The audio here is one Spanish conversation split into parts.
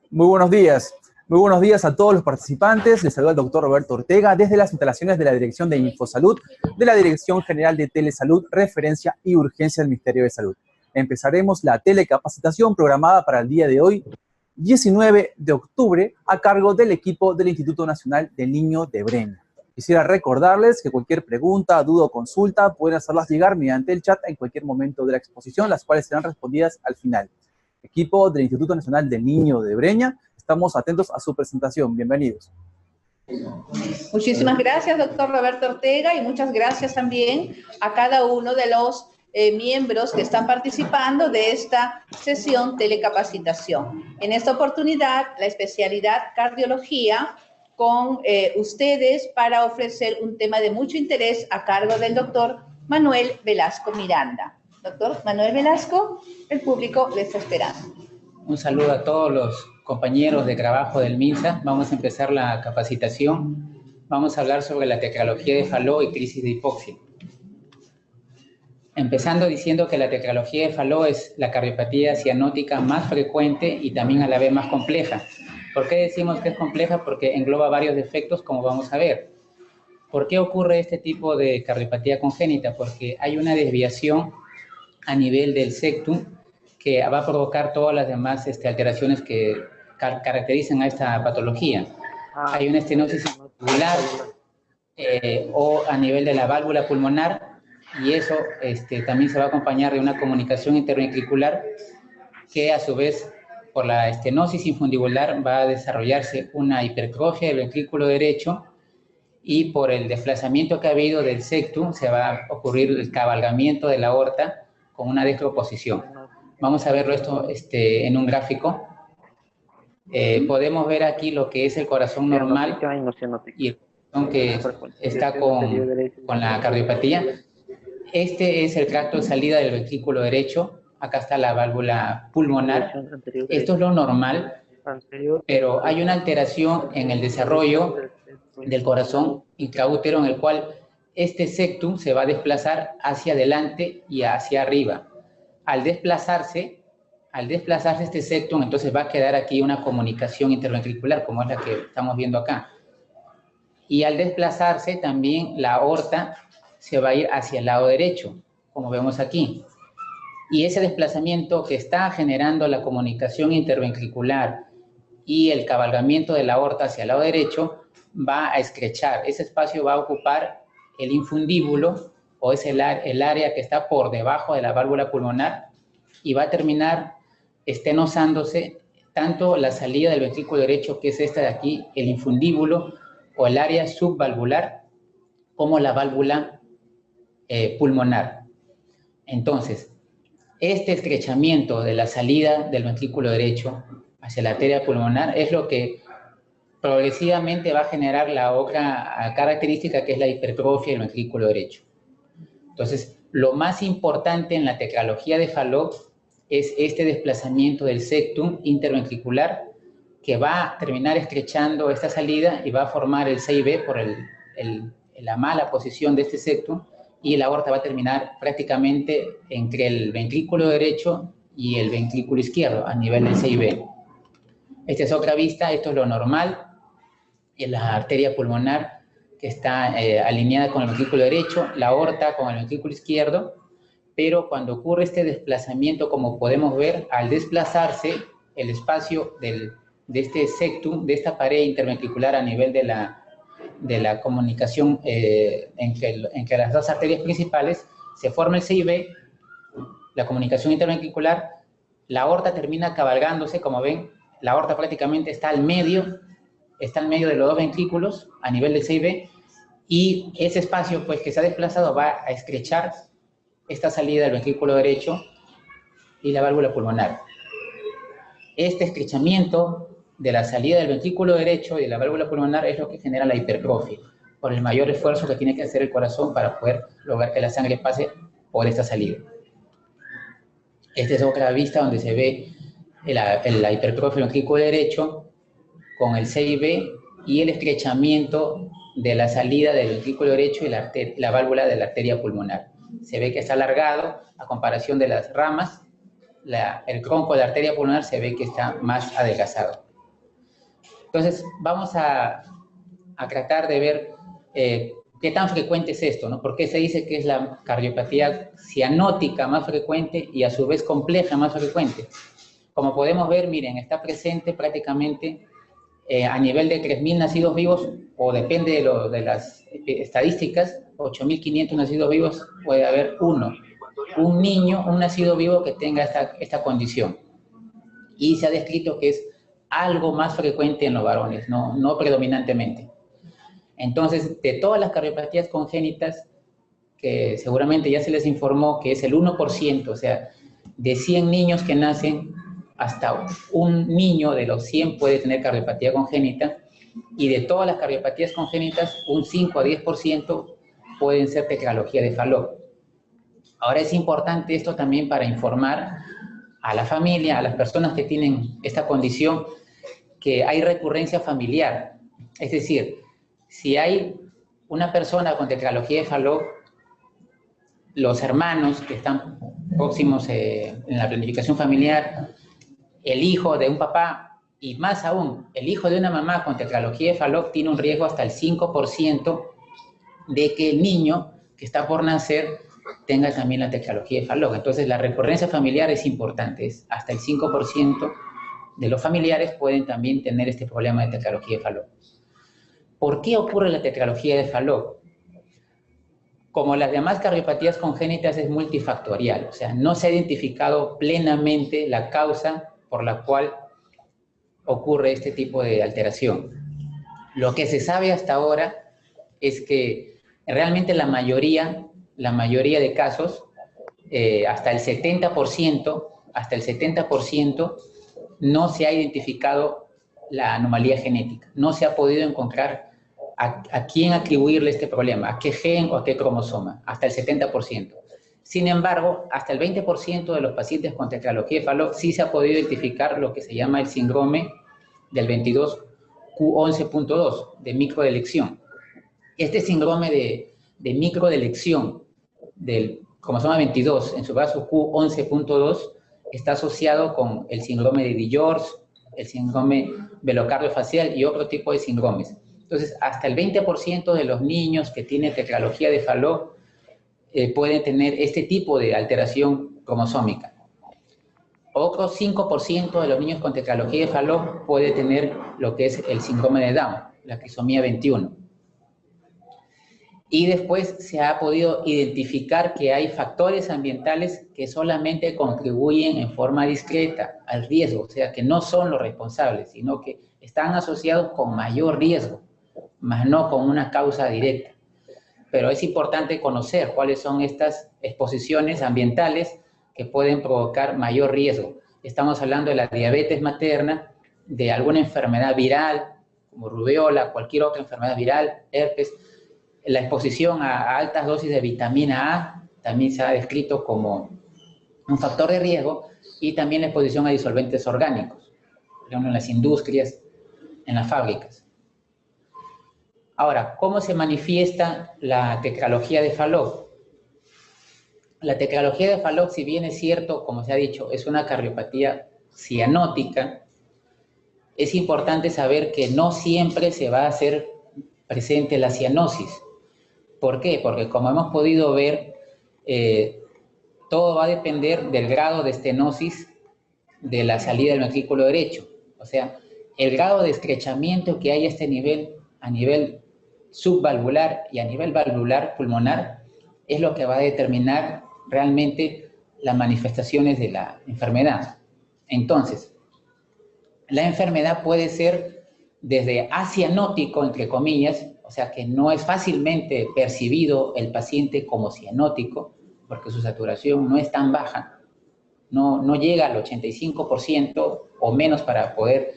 Muy buenos días. Muy buenos días a todos los participantes. Les saluda el doctor Roberto Ortega desde las instalaciones de la Dirección de Infosalud, de la Dirección General de Telesalud, Referencia y Urgencia del Ministerio de Salud. Empezaremos la telecapacitación programada para el día de hoy, 19 de octubre, a cargo del equipo del Instituto Nacional del Niño de Breña. Quisiera recordarles que cualquier pregunta, duda o consulta pueden hacerlas llegar mediante el chat en cualquier momento de la exposición, las cuales serán respondidas al final. Equipo del Instituto Nacional del Niño de Breña, estamos atentos a su presentación. Bienvenidos. Muchísimas gracias, doctor Roberto Ortega, y muchas gracias también a cada uno de los miembros que están participando de esta sesión telecapacitación. En esta oportunidad, la especialidad cardiología con ustedes para ofrecer un tema de mucho interés a cargo del doctor Manuel Velasco Miranda. Doctor Manuel Velasco, el público le está esperando. Un saludo a todos los compañeros de trabajo del MINSA. Vamos a empezar la capacitación. Vamos a hablar sobre la tetralogía de Fallot y crisis de hipoxia. Empezando diciendo que la tetralogía de Fallot es la cardiopatía cianótica más frecuente y también a la vez más compleja. ¿Por qué decimos que es compleja? Porque engloba varios defectos, como vamos a ver. ¿Por qué ocurre este tipo de cardiopatía congénita? Porque hay una desviación a nivel del septum que va a provocar todas las demás alteraciones que caracterizan a esta patología. Hay una estenosis ventricular o a nivel de la válvula pulmonar, y eso también se va a acompañar de una comunicación interventricular que a su vez por la estenosis infundibular va a desarrollarse una hipertrofia del ventrículo derecho, y por el desplazamiento que ha habido del septum se va a ocurrir el cabalgamiento de la aorta con una desproposición. Vamos a verlo esto en un gráfico. Podemos ver aquí lo que es el corazón normal y el corazón que está con la cardiopatía. Este es el tracto de salida del ventrículo derecho. Acá está la válvula pulmonar. Esto es lo normal, pero hay una alteración en el desarrollo del corazón intraútero en el cual este septum se va a desplazar hacia adelante y hacia arriba. Al desplazarse este septum, entonces va a quedar aquí una comunicación interventricular, como es la que estamos viendo acá. Y al desplazarse también la aorta se va a ir hacia el lado derecho, como vemos aquí. Y ese desplazamiento que está generando la comunicación interventricular y el cabalgamiento de la aorta hacia el lado derecho va a estrechar. Ese espacio va a ocupar el infundíbulo, o es el área que está por debajo de la válvula pulmonar, y va a terminar estenosándose tanto la salida del ventrículo derecho, que es esta de aquí, el infundíbulo o el área subvalvular, como la válvula pulmonar. Entonces, este estrechamiento de la salida del ventrículo derecho hacia la arteria pulmonar es lo que progresivamente va a generar la otra característica, que es la hipertrofia del ventrículo derecho. Entonces, lo más importante en la tetralogía de Fallot es este desplazamiento del septum interventricular, que va a terminar estrechando esta salida y va a formar el CIB por la mala posición de este septum, y la aorta va a terminar prácticamente entre el ventrículo derecho y el ventrículo izquierdo a nivel del CIB. Esta es otra vista, esto es lo normal, en la arteria pulmonar que está alineada con el ventrículo derecho, la aorta con el ventrículo izquierdo, pero cuando ocurre este desplazamiento, como podemos ver, al desplazarse el espacio de este septum, de esta pared interventricular a nivel de la comunicación entre las dos arterias principales, se forma el CIB, la comunicación interventricular, la aorta termina cabalgándose, como ven, la aorta prácticamente está al medio de los dos ventrículos a nivel del CIB, y ese espacio pues, que se ha desplazado va a estrechar esta salida del ventrículo derecho y la válvula pulmonar. Este estrechamiento de la salida del ventrículo derecho y de la válvula pulmonar es lo que genera la hipertrofia, por el mayor esfuerzo que tiene que hacer el corazón para poder lograr que la sangre pase por esta salida. Esta es otra vista donde se ve la hipertrofia del ventrículo derecho con el CIB y el estrechamiento de la salida del ventrículo derecho y la válvula de la arteria pulmonar. Se ve que está alargado a comparación de las ramas el tronco de la arteria pulmonar se ve que está más adelgazado. Entonces, vamos a tratar de ver qué tan frecuente es esto, ¿no? ¿Por qué se dice que es la cardiopatía cianótica más frecuente y a su vez compleja más frecuente? Como podemos ver, miren, está presente prácticamente a nivel de 3.000 nacidos vivos, o depende de las estadísticas, 8.500 nacidos vivos, puede haber un niño, un nacido vivo que tenga esta condición. Y se ha descrito que es algo más frecuente en los varones, no predominantemente. Entonces, de todas las cardiopatías congénitas, que seguramente ya se les informó que es el 1%, o sea, de 100 niños que nacen, hasta un niño de los 100 puede tener cardiopatía congénita, y de todas las cardiopatías congénitas, un 5 a 10% pueden ser tetralogía de Fallot. Ahora es importante esto también para informar a la familia, a las personas que tienen esta condición, que hay recurrencia familiar. Es decir, si hay una persona con tetralogía de Fallot, los hermanos que están próximos en la planificación familiar, el hijo de un papá y más aún, el hijo de una mamá con tetralogía de Fallot tiene un riesgo hasta el 5% de que el niño que está por nacer tenga también la tetralogía de Fallot. Entonces, la recurrencia familiar es importante, es hasta el 5% de los familiares pueden también tener este problema de tetralogía de Fallot. ¿Por qué ocurre la tetralogía de Fallot? Como las demás cardiopatías congénitas es multifactorial, o sea, no se ha identificado plenamente la causa por la cual ocurre este tipo de alteración. Lo que se sabe hasta ahora es que realmente la mayoría de casos, hasta el 70%, no se ha identificado la anomalía genética. No se ha podido encontrar a quién atribuirle este problema, a qué gen o a qué cromosoma, hasta el 70%. Sin embargo, hasta el 20% de los pacientes con tetralogía de Fallot sí se ha podido identificar lo que se llama el síndrome del 22q11.2, de microdelección. Este síndrome de microdelección del cromosoma 22 en su base q11.2 está asociado con el síndrome de Di-George, el síndrome velocardiofacial y otro tipo de síndromes. Entonces, hasta el 20% de los niños que tienen tetralogía de Fallot pueden tener este tipo de alteración cromosómica. Otro 5% de los niños con tetralogía de Fallot puede tener lo que es el síndrome de Down, la trisomía 21. Y después se ha podido identificar que hay factores ambientales que solamente contribuyen en forma discreta al riesgo, o sea, que no son los responsables, sino que están asociados con mayor riesgo, más no con una causa directa. Pero es importante conocer cuáles son estas exposiciones ambientales que pueden provocar mayor riesgo. Estamos hablando de la diabetes materna, de alguna enfermedad viral, como rubiola, cualquier otra enfermedad viral, herpes. La exposición a altas dosis de vitamina A también se ha descrito como un factor de riesgo, y también la exposición a disolventes orgánicos, por ejemplo, en las industrias, en las fábricas. Ahora, ¿cómo se manifiesta la tetralogía de Fallot? La tetralogía de Fallot, si bien es cierto, como se ha dicho, es una cardiopatía cianótica, es importante saber que no siempre se va a hacer presente la cianosis. ¿Por qué? Porque como hemos podido ver, todo va a depender del grado de estenosis de la salida del ventrículo derecho. O sea, el grado de estrechamiento que hay a este nivel, a nivel subvalvular y a nivel valvular pulmonar, es lo que va a determinar realmente las manifestaciones de la enfermedad. Entonces, la enfermedad puede ser desde acianótico, entre comillas, o sea que no es fácilmente percibido el paciente como cianótico, porque su saturación no es tan baja, no llega al 85% o menos para poder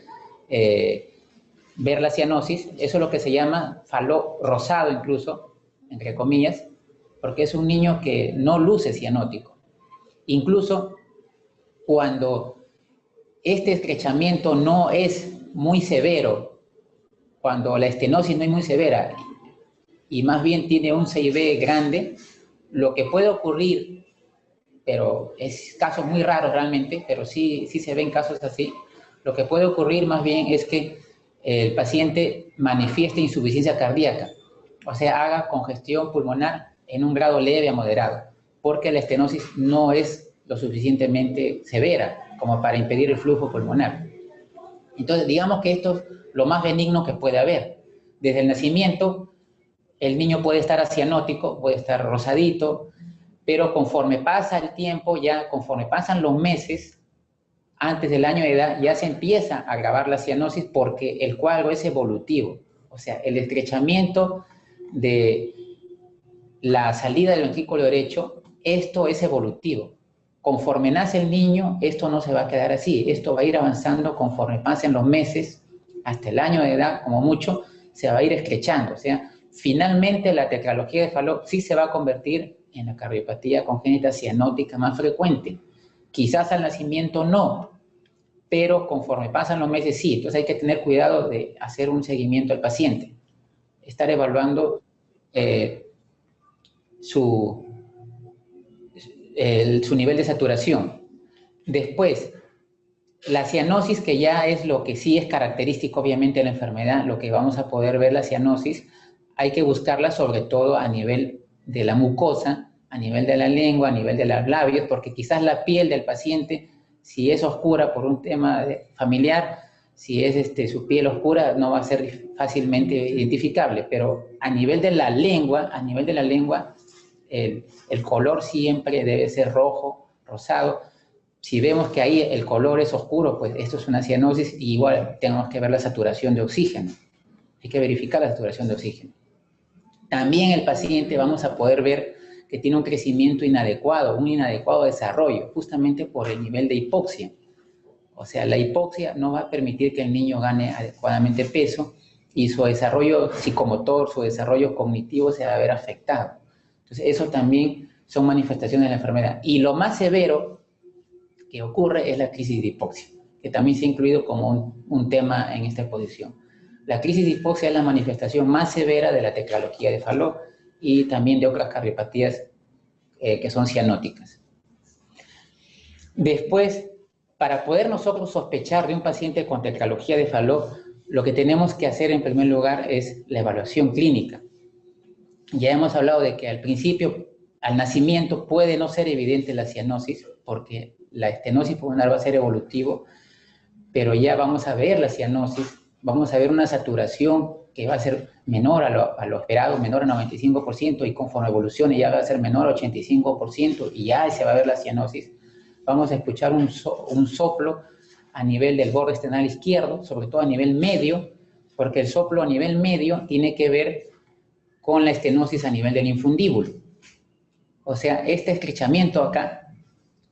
ver la cianosis. Eso es lo que se llama Fallot rosado incluso, entre comillas, porque es un niño que no luce cianótico. Incluso cuando este estrechamiento no es muy severo, cuando la estenosis no es muy severa y más bien tiene un CIB grande, lo que puede ocurrir pero es casos muy raros realmente, pero sí se ven casos así. Lo que puede ocurrir más bien es que el paciente manifieste insuficiencia cardíaca, o sea, haga congestión pulmonar en un grado leve a moderado, porque la estenosis no es lo suficientemente severa como para impedir el flujo pulmonar. Entonces, digamos que esto es lo más benigno que puede haber. Desde el nacimiento, el niño puede estar cianótico, puede estar rosadito, pero conforme pasa el tiempo, ya conforme pasan los meses, antes del año de edad, ya se empieza a agravar la cianosis porque el cuadro es evolutivo. O sea, el estrechamiento de la salida del ventrículo derecho, esto es evolutivo. Conforme nace el niño, esto no se va a quedar así. Esto va a ir avanzando conforme pasen los meses, hasta el año de edad, como mucho, se va a ir estrechando. O sea, finalmente la tetralogía de Fallot sí se va a convertir en la cardiopatía congénita cianótica más frecuente. Quizás al nacimiento no, pero conforme pasan los meses sí. Entonces hay que tener cuidado de hacer un seguimiento al paciente, estar evaluando su nivel de saturación. Después, la cianosis, que ya es lo que sí es característico obviamente de la enfermedad, lo que vamos a poder ver la cianosis, hay que buscarla sobre todo a nivel de la mucosa, a nivel de la lengua, a nivel de los labios, porque quizás la piel del paciente, si es oscura por un tema familiar, si es su piel oscura, no va a ser fácilmente identificable, pero a nivel de la lengua, el color siempre debe ser rojo, rosado. Si vemos que ahí el color es oscuro, pues esto es una cianosis, y igual tenemos que ver la saturación de oxígeno. Hay que verificar la saturación de oxígeno. También el paciente vamos a poder ver que tiene un crecimiento inadecuado, un inadecuado desarrollo, justamente por el nivel de hipoxia. O sea, la hipoxia no va a permitir que el niño gane adecuadamente peso y su desarrollo psicomotor, su desarrollo cognitivo se va a ver afectado. Entonces, eso también son manifestaciones de la enfermedad. Y lo más severo que ocurre es la crisis de hipoxia, que también se ha incluido como un tema en esta exposición. La crisis de hipoxia es la manifestación más severa de la tetralogía de Fallot y también de otras cardiopatías que son cianóticas. Después, para poder nosotros sospechar de un paciente con tetralogía de Fallot, lo que tenemos que hacer en primer lugar es la evaluación clínica. Ya hemos hablado de que al principio, al nacimiento, puede no ser evidente la cianosis, porque la estenosis pulmonar va a ser evolutivo, pero ya vamos a ver la cianosis, vamos a ver una saturación que va a ser menor a lo esperado, menor a 95%, y conforme evolucione ya va a ser menor a 85%, y ya se va a ver la cianosis. Vamos a escuchar un soplo a nivel del borde esternal izquierdo, sobre todo a nivel medio, porque el soplo a nivel medio tiene que ver con la estenosis a nivel del infundíbulo. O sea, este estrechamiento acá,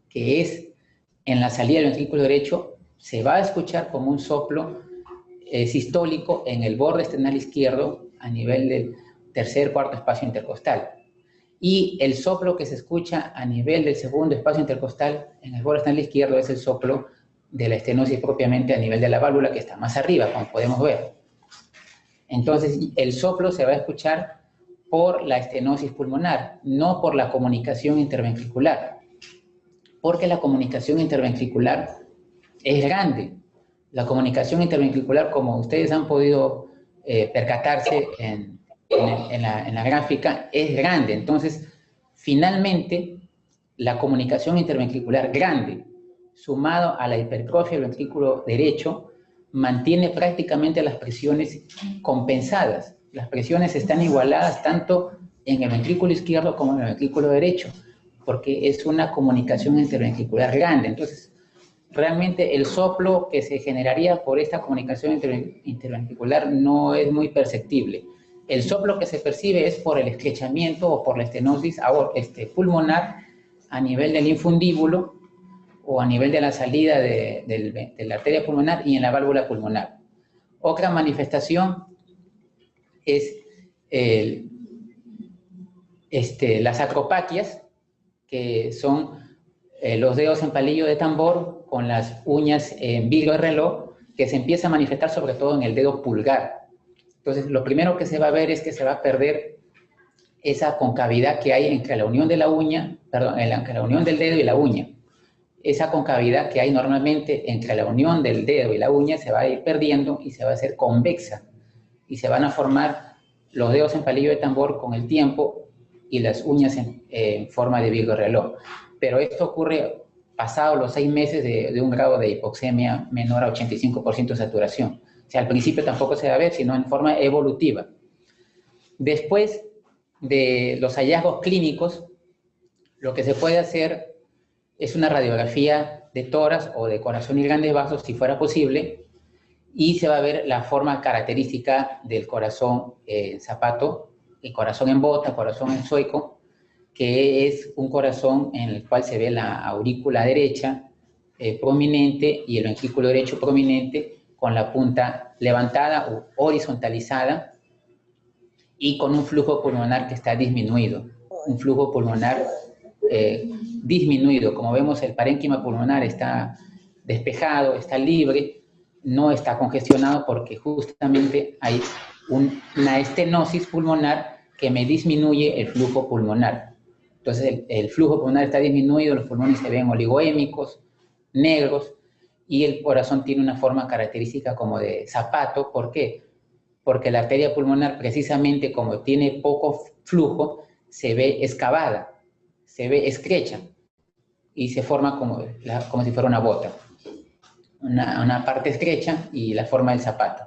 que es en la salida del ventrículo derecho, se va a escuchar como un soplo sistólico en el borde esternal izquierdo a nivel del tercer, cuarto espacio intercostal. Y el soplo que se escucha a nivel del segundo espacio intercostal en el borde esternal izquierdo es el soplo de la estenosis propiamente a nivel de la válvula, que está más arriba, como podemos ver. Entonces, el soplo se va a escuchar por la estenosis pulmonar, no por la comunicación interventricular, porque la comunicación interventricular es grande. La comunicación interventricular, como ustedes han podido percatarse en la gráfica, es grande. Entonces, finalmente, la comunicación interventricular grande, sumado a la hipertrofia del ventrículo derecho, mantiene prácticamente las presiones compensadas. Las presiones están igualadas tanto en el ventrículo izquierdo como en el ventrículo derecho, porque es una comunicación interventricular grande. Entonces, realmente el soplo que se generaría por esta comunicación interventricular no es muy perceptible. El soplo que se percibe es por el estrechamiento o por la estenosis pulmonar a nivel del infundíbulo o a nivel de la salida de la arteria pulmonar y en la válvula pulmonar. Otra manifestación es las acropaquias, que son los dedos en palillo de tambor con las uñas en vidrio de reloj, que se empieza a manifestar sobre todo en el dedo pulgar. Entonces, lo primero que se va a ver es que se va a perder esa concavidad que hay entre la unión de la uña, perdón, entre la unión del dedo y la uña. Esa concavidad que hay normalmente entre la unión del dedo y la uña se va a ir perdiendo y se va a hacer convexa. Y se van a formar los dedos en palillo de tambor con el tiempo y las uñas en forma de virgo reloj. Pero esto ocurre pasado los 6 meses de un grado de hipoxemia menor a 85% de saturación. O sea, al principio tampoco se va a ver, sino en forma evolutiva. Después de los hallazgos clínicos, lo que se puede hacer es una radiografía de tórax o de corazón y grandes vasos, si fuera posible, y se va a ver la forma característica del corazón en zapato, el corazón en bota, corazón en sueco, que es un corazón en el cual se ve la aurícula derecha prominente y el ventrículo derecho prominente con la punta levantada o horizontalizada y con un flujo pulmonar que está disminuido, un flujo pulmonar disminuido. Como vemos, el parénquima pulmonar está despejado, está libre, no está congestionado porque justamente hay una estenosis pulmonar que me disminuye el flujo pulmonar. Entonces el flujo pulmonar está disminuido, los pulmones se ven oligoémicos, negros, y el corazón tiene una forma característica como de zapato. ¿Por qué? Porque la arteria pulmonar, precisamente como tiene poco flujo, se ve excavada, se ve estrecha y se forma como si fuera una bota, una parte estrecha y la forma del zapato.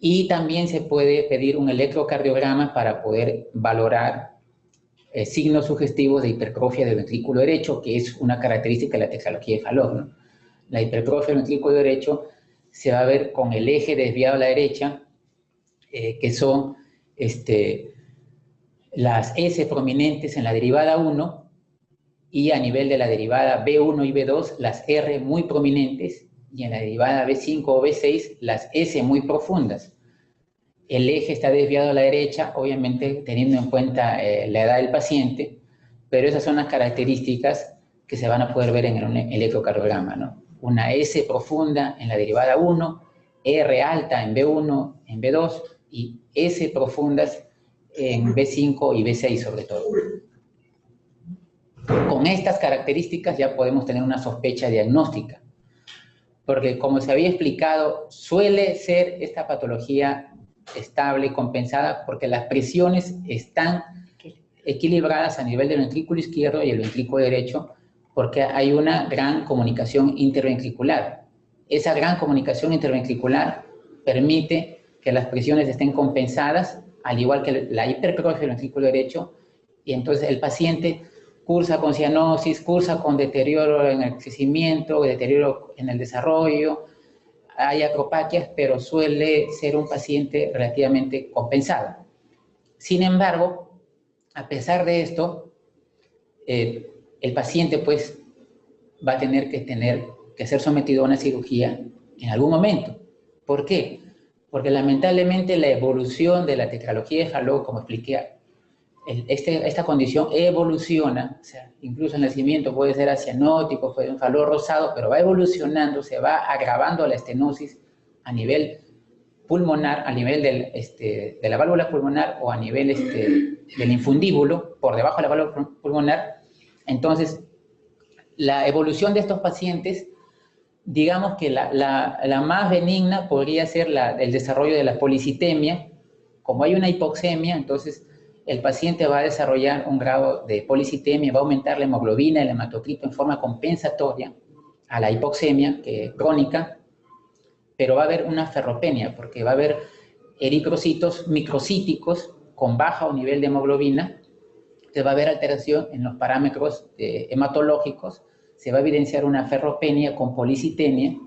Y también se puede pedir un electrocardiograma para poder valorar signos sugestivos de hipertrofia del ventrículo derecho, que es una característica de la tetralogía de Fallot, ¿no? La hipertrofia del ventrículo derecho se va a ver con el eje desviado a la derecha, que son las S prominentes en la derivada 1 y a nivel de la derivada B1 y B2 las R muy prominentes y en la derivada B5 o B6 las S muy profundas. El eje está desviado a la derecha, obviamente teniendo en cuenta la edad del paciente, pero esas son las características que se van a poder ver en un electrocardiograma, ¿no? Una S profunda en la derivada 1, R alta en B1, en B2 y S profundas en B5 y B6 sobre todo. Con estas características ya podemos tener una sospecha diagnóstica, porque como se había explicado, suele ser esta patología estable, compensada, porque las presiones están equilibradas a nivel del ventrículo izquierdo y el ventrículo derecho, porque hay una gran comunicación interventricular. Esa gran comunicación interventricular permite que las presiones estén compensadas, al igual que la hipertrofia del ventrículo derecho, y entonces el paciente cursa con cianosis, cursa con deterioro en el crecimiento, deterioro en el desarrollo, hay acropaquias, pero suele ser un paciente relativamente compensado. Sin embargo, a pesar de esto, el paciente pues va a tener que ser sometido a una cirugía en algún momento. ¿Por qué? Porque lamentablemente la evolución de la tetralogía de Fallot, como expliqué, esta condición evoluciona, o sea, incluso el nacimiento puede ser cianótico, puede ser un Fallot rosado, pero va evolucionando, se va agravando la estenosis a nivel pulmonar, a nivel de la válvula pulmonar o a nivel del infundíbulo, por debajo de la válvula pulmonar. Entonces, la evolución de estos pacientes, digamos que la más benigna podría ser el desarrollo de la policitemia. Como hay una hipoxemia, entonces el paciente va a desarrollar un grado de policitemia, va a aumentar la hemoglobina, el hematocrito en forma compensatoria a la hipoxemia crónica, pero va a haber una ferropenia, porque va a haber eritrocitos microcíticos con bajo nivel de hemoglobina, se va a haber alteración en los parámetros hematológicos, se va a evidenciar una ferropenia con policitemia,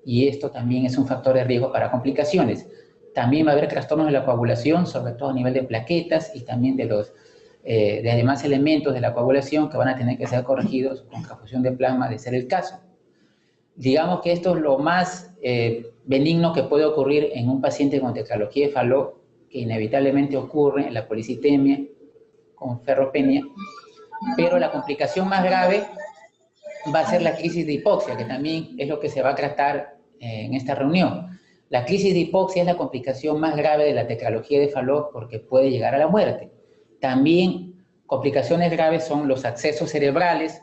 y esto también es un factor de riesgo para complicaciones. También va a haber trastornos de la coagulación, sobre todo a nivel de plaquetas y también de demás elementos de la coagulación que van a tener que ser corregidos con transfusión de plasma, de ser el caso. Digamos que esto es lo más benigno que puede ocurrir en un paciente con tetralogía de Fallot, que inevitablemente ocurre en la policitemia con ferropenia, pero la complicación más grave va a ser la crisis de hipoxia, que también es lo que se va a tratar en esta reunión. La crisis de hipoxia es la complicación más grave de la tetralogía de Fallot porque puede llegar a la muerte. También complicaciones graves son los accesos cerebrales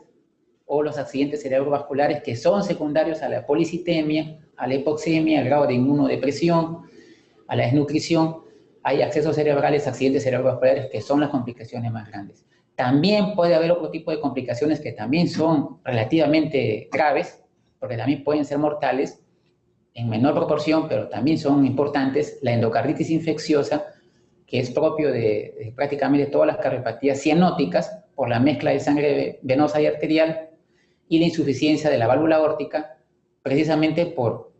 o los accidentes cerebrovasculares que son secundarios a la policitemia, a la hipoxemia, al grado de inmunodepresión, a la desnutrición. Hay accesos cerebrales, accidentes cerebrovasculares que son las complicaciones más grandes. También puede haber otro tipo de complicaciones que también son relativamente graves, porque también pueden ser mortales, en menor proporción, pero también son importantes. La endocarditis infecciosa, que es propio de prácticamente todas las cardiopatías cianóticas, por la mezcla de sangre venosa y arterial, y la insuficiencia de la válvula aórtica, precisamente por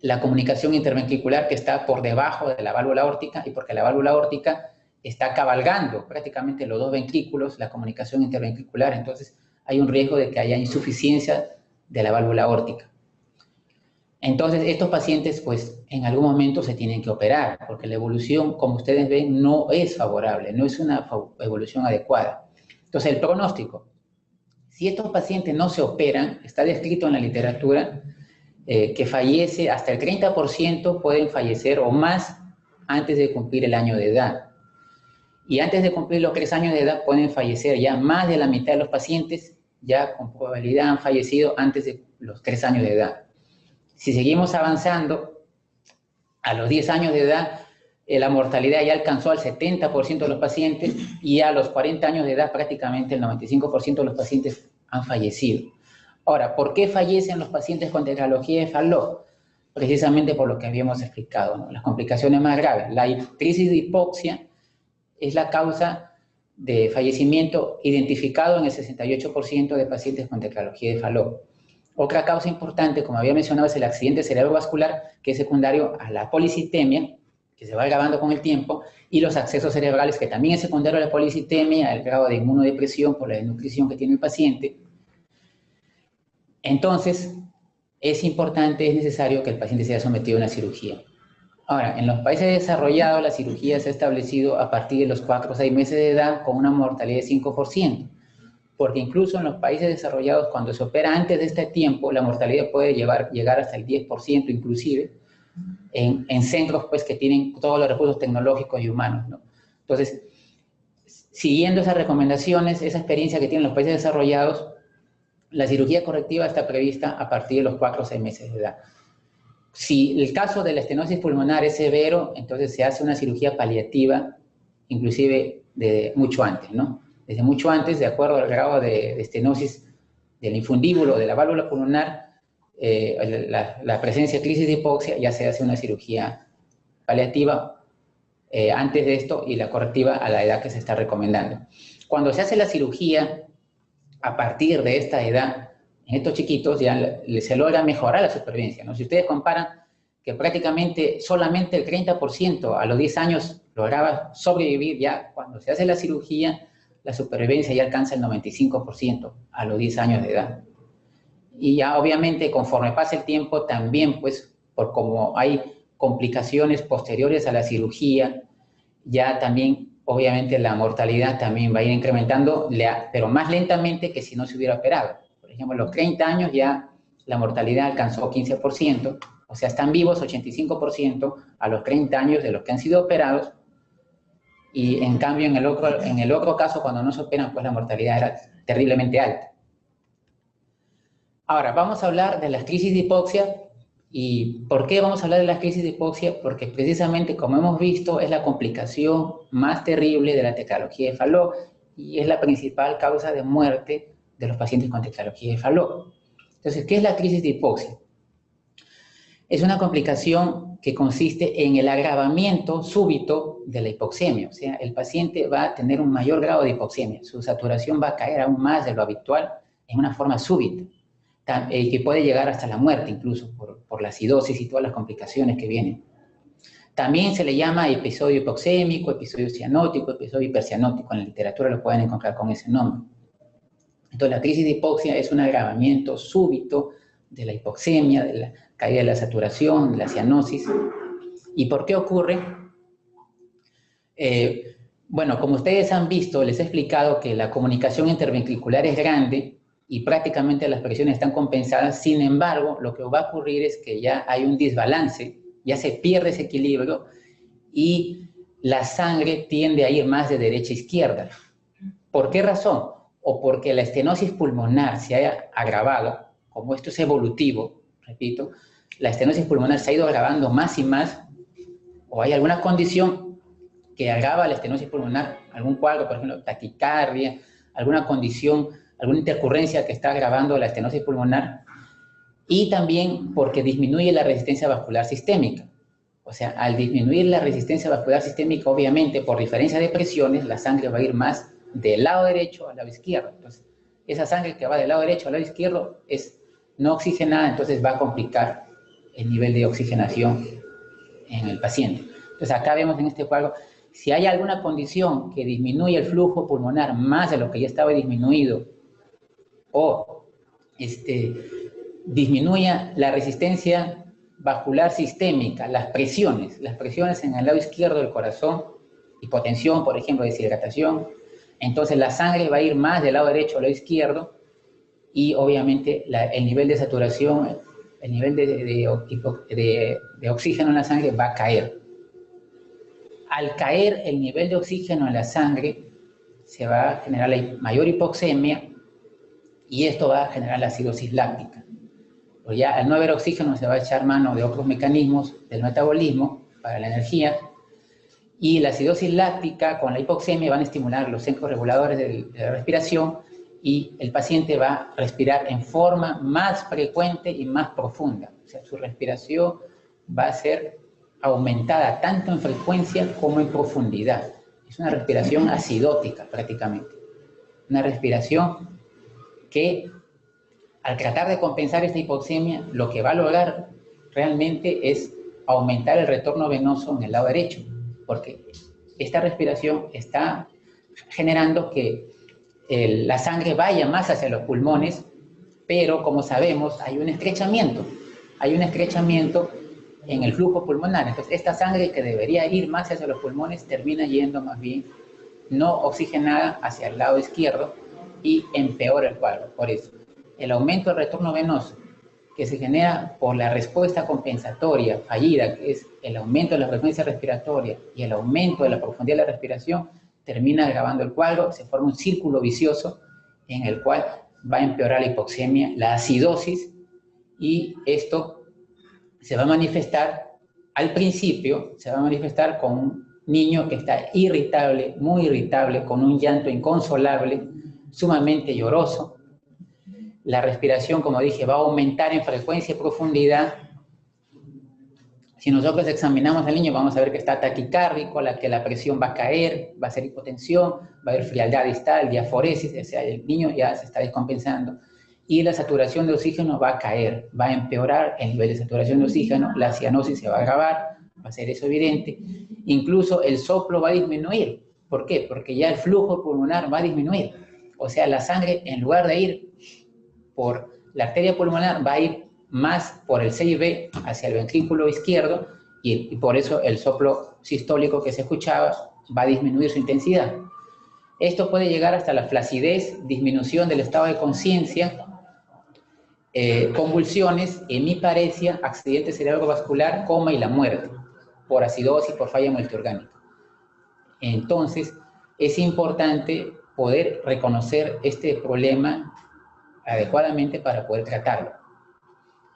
la comunicación interventricular que está por debajo de la válvula aórtica, y porque la válvula aórtica está cabalgando prácticamente los dos ventrículos, la comunicación interventricular. Entonces hay un riesgo de que haya insuficiencia de la válvula aórtica. Entonces estos pacientes pues en algún momento se tienen que operar, porque la evolución, como ustedes ven, no es favorable, no es una evolución adecuada. Entonces el pronóstico, si estos pacientes no se operan, está descrito en la literatura que fallece hasta el 30% pueden fallecer o más antes de cumplir el año de edad. Y antes de cumplir los 3 años de edad pueden fallecer ya más de la mitad de los pacientes, ya con probabilidad han fallecido antes de los 3 años de edad. Si seguimos avanzando, a los 10 años de edad, la mortalidad ya alcanzó al 70% de los pacientes y a los 40 años de edad prácticamente el 95% de los pacientes han fallecido. Ahora, ¿por qué fallecen los pacientes con tetralogía de Fallot? Precisamente por lo que habíamos explicado, ¿no? Las complicaciones más graves. La crisis de hipoxia es la causa de fallecimiento identificado en el 68% de pacientes con tetralogía de Fallot. Otra causa importante, como había mencionado, es el accidente cerebrovascular, que es secundario a la policitemia, que se va agravando con el tiempo, y los accesos cerebrales, que también es secundario a la policitemia, al grado de inmunodepresión por la desnutrición que tiene el paciente. Entonces, es importante, es necesario que el paciente sea sometido a una cirugía. Ahora, en los países desarrollados, la cirugía se ha establecido a partir de los 4 o 6 meses de edad con una mortalidad de 5%. Porque incluso en los países desarrollados, cuando se opera antes de este tiempo, la mortalidad puede llegar hasta el 10% inclusive, en centros pues, que tienen todos los recursos tecnológicos y humanos, ¿no? Entonces, siguiendo esas recomendaciones, esa experiencia que tienen los países desarrollados, la cirugía correctiva está prevista a partir de los 4 o 6 meses de edad. Si el caso de la estenosis pulmonar es severo, entonces se hace una cirugía paliativa, inclusive de mucho antes, ¿no? Desde mucho antes, de acuerdo al grado de estenosis del infundíbulo, de la válvula pulmonar, la presencia de crisis de hipoxia, ya se hace una cirugía paliativa antes de esto y la correctiva a la edad que se está recomendando. Cuando se hace la cirugía a partir de esta edad, en estos chiquitos ya se logra mejorar la supervivencia, ¿no? Si ustedes comparan que prácticamente solamente el 30% a los 10 años lograba sobrevivir, ya cuando se hace la cirugía, la supervivencia ya alcanza el 95% a los 10 años de edad. Y ya obviamente conforme pasa el tiempo también, pues, por como hay complicaciones posteriores a la cirugía, ya también obviamente la mortalidad también va a ir incrementando, pero más lentamente que si no se hubiera operado. Por ejemplo, a los 30 años ya la mortalidad alcanzó 15%, o sea, están vivos 85% a los 30 años de los que han sido operados, y en cambio en el otro caso, cuando no se operan, pues la mortalidad era terriblemente alta. Ahora, vamos a hablar de las crisis de hipoxia. ¿Y por qué vamos a hablar de las crisis de hipoxia? Porque precisamente, como hemos visto, es la complicación más terrible de la tetralogía de Fallot y es la principal causa de muerte de los pacientes con tetralogía de Fallot. Entonces, ¿qué es la crisis de hipoxia? Es una complicación que consiste en el agravamiento súbito de la hipoxemia. O sea, el paciente va a tener un mayor grado de hipoxemia. Su saturación va a caer aún más de lo habitual en una forma súbita, que puede llegar hasta la muerte incluso por la acidosis y todas las complicaciones que vienen. También se le llama episodio hipoxémico, episodio cianótico, episodio hipercianótico. En la literatura lo pueden encontrar con ese nombre. Entonces, la crisis de hipoxia es un agravamiento súbito de la hipoxemia, de la caída de la saturación, de la cianosis. ¿Y por qué ocurre? Bueno, como ustedes han visto, les he explicado que la comunicación interventricular es grande y prácticamente las presiones están compensadas. Sin embargo, lo que va a ocurrir es que ya hay un desbalance, ya se pierde ese equilibrio y la sangre tiende a ir más de derecha a izquierda. ¿Por qué razón? O porque la estenosis pulmonar se haya agravado, como esto es evolutivo, repito, la estenosis pulmonar se ha ido agravando más y más, o hay alguna condición que agrava la estenosis pulmonar, algún cuadro, por ejemplo, taquicardia, alguna condición, alguna intercurrencia que está agravando la estenosis pulmonar, y también porque disminuye la resistencia vascular sistémica. O sea, al disminuir la resistencia vascular sistémica, obviamente, por diferencia de presiones, la sangre va a ir más del lado derecho al lado izquierdo. Entonces, esa sangre que va del lado derecho al lado izquierdo es no oxigenada, entonces va a complicar el nivel de oxigenación en el paciente. Entonces, acá vemos en este cuadro, si hay alguna condición que disminuye el flujo pulmonar más de lo que ya estaba disminuido, o disminuya la resistencia vascular sistémica, las presiones en el lado izquierdo del corazón, hipotensión, por ejemplo, deshidratación, entonces la sangre va a ir más del lado derecho al lado izquierdo y obviamente el nivel de saturación, el nivel de oxígeno en la sangre va a caer. Al caer el nivel de oxígeno en la sangre, se va a generar la mayor hipoxemia y esto va a generar la acidosis láctica. Pues ya al no haber oxígeno se va a echar mano de otros mecanismos del metabolismo para la energía y la acidosis láctica con la hipoxemia van a estimular los centros reguladores de la respiración y el paciente va a respirar en forma más frecuente y más profunda. O sea, su respiración va a ser aumentada tanto en frecuencia como en profundidad. Es una respiración acidótica prácticamente. Una respiración que al tratar de compensar esta hipoxemia, lo que va a lograr realmente es aumentar el retorno venoso en el lado derecho, porque esta respiración está generando que la sangre vaya más hacia los pulmones, pero como sabemos hay un estrechamiento en el flujo pulmonar. Entonces esta sangre que debería ir más hacia los pulmones termina yendo más bien no oxigenada hacia el lado izquierdo y empeora el cuadro. Por eso el aumento del retorno venoso que se genera por la respuesta compensatoria fallida, que es el aumento de la frecuencia respiratoria y el aumento de la profundidad de la respiración, termina agravando el cuadro, se forma un círculo vicioso en el cual va a empeorar la hipoxemia, la acidosis, y esto se va a manifestar, al principio, se va a manifestar con un niño que está irritable, muy irritable, con un llanto inconsolable, sumamente lloroso. La respiración, como dije, va a aumentar en frecuencia y profundidad. Si nosotros examinamos al niño, vamos a ver que está taquicárdico, que la presión va a caer, va a ser hipotensión, va a haber frialdad distal, diaforesis, o sea, el niño ya se está descompensando. Y la saturación de oxígeno va a caer, va a empeorar el nivel de saturación de oxígeno, la cianosis se va a agravar, va a ser eso evidente. Incluso el soplo va a disminuir. ¿Por qué? Porque ya el flujo pulmonar va a disminuir. O sea, la sangre, en lugar de ir por la arteria pulmonar, va a ir más por el CIB hacia el ventrículo izquierdo y por eso el soplo sistólico que se escuchaba va a disminuir su intensidad. Esto puede llegar hasta la flacidez, disminución del estado de conciencia, convulsiones, hemiparesia, accidente cerebrovascular, coma y la muerte por acidosis, por falla multiorgánica. Entonces, es importante poder reconocer este problema adecuadamente para poder tratarlo.